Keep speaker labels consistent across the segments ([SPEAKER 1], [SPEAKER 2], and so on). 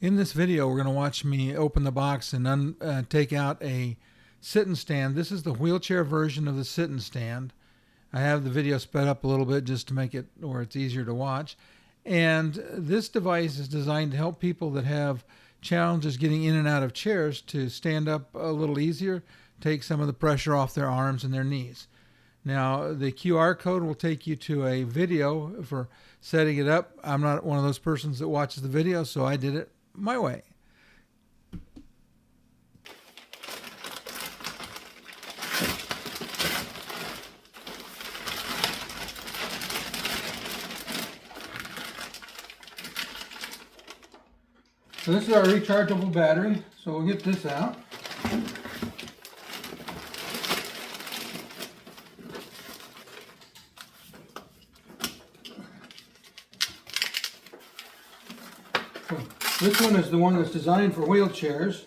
[SPEAKER 1] In this video, we're going to watch me open the box and take out a SitnStand. This is the wheelchair version of the SitnStand. I have the video sped up a little bit just to make it where it's easier to watch. And this device is designed to help people that have challenges getting in and out of chairs to stand up a little easier, take some of the pressure off their arms and their knees. Now, the QR code will take you to a video for setting it up. I'm not one of those persons that watches the video, so I did it my way. So this is our rechargeable battery, so we'll get this out. So this one is the one that's designed for wheelchairs,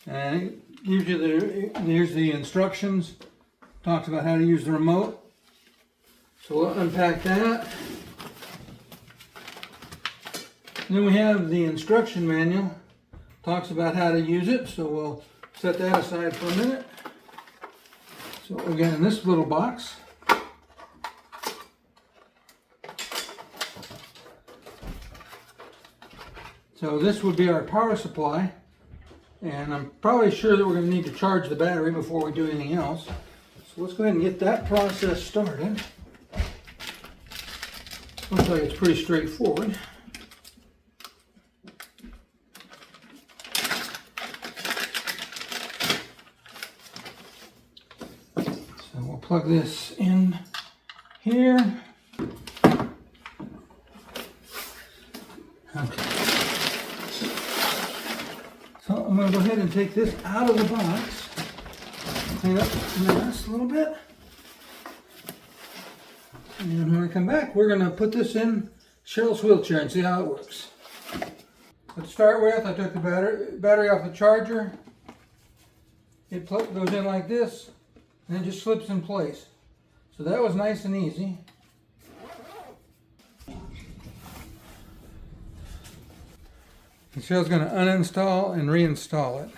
[SPEAKER 1] and it gives you here's the instructions, talks about how to use the remote. So we'll unpack that. Then we have the instruction manual, talks about how to use it, so we'll set that aside for a minute. So again, in this little box, so this would be our power supply, and I'm probably sure that we're going to need to charge the battery before we do anything else. So let's go ahead and get that process started. Looks like it's pretty straightforward. So we'll plug this in here. Okay. So I'm going to go ahead and take this out of the box, clean up the mess a little bit. And when we come back, we're going to put this in Cheryl's wheelchair and see how it works. Let's start with, I took the battery off the charger. It goes in like this, and it just slips in place. So that was nice and easy. And Cheryl's going to uninstall and reinstall it.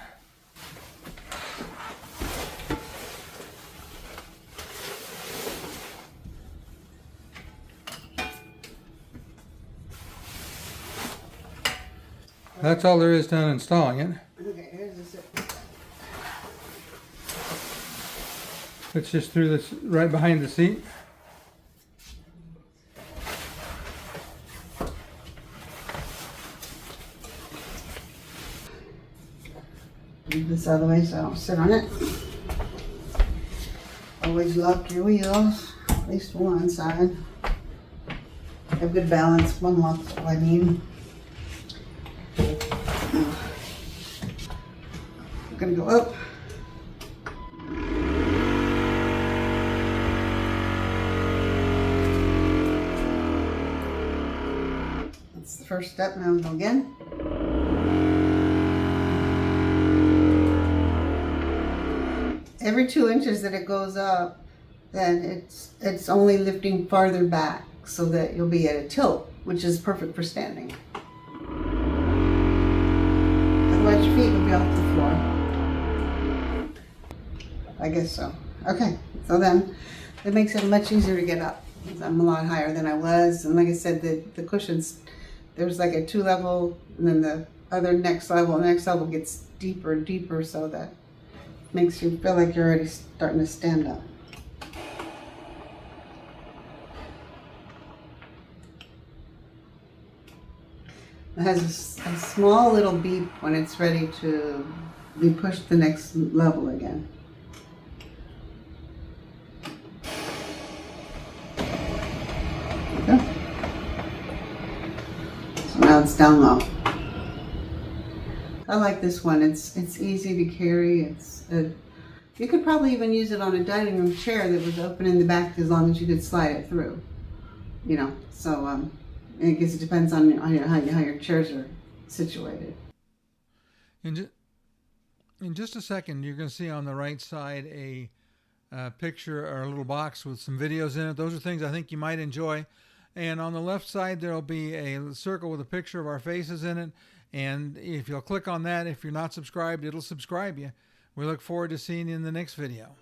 [SPEAKER 1] That's all there is to uninstalling it.
[SPEAKER 2] Okay, here's the zip.
[SPEAKER 1] It's just through this, right behind the seat.
[SPEAKER 2] Move this out of the way so I don't sit on it. Always lock your wheels, at least one side. Have good balance, one lock, that's what I mean. I'm gonna go up. That's the first step, now go again. Every 2 inches that it goes up, then it's only lifting farther back so that you'll be at a tilt, which is perfect for standing. Otherwise your feet would be off the floor. I guess so. Okay, so then it makes it much easier to get up. I'm a lot higher than I was, and like I said, the cushions, there's like a 2 level, and then the other next level gets deeper and deeper, so that makes you feel like you're already starting to stand up. It has a small little beep when it's ready to be pushed the next level again. Okay. So now it's down low. I like this one. It's easy to carry. You could probably even use it on a dining room chair that was open in the back as long as you could slide it through. You know, so I guess it depends on how your chairs are situated.
[SPEAKER 1] In just a second, you're going to see on the right side a picture or a little box with some videos in it. Those are things I think you might enjoy. And on the left side, there'll be a circle with a picture of our faces in it. And if you'll click on that, if you're not subscribed, it'll subscribe you. We look forward to seeing you in the next video.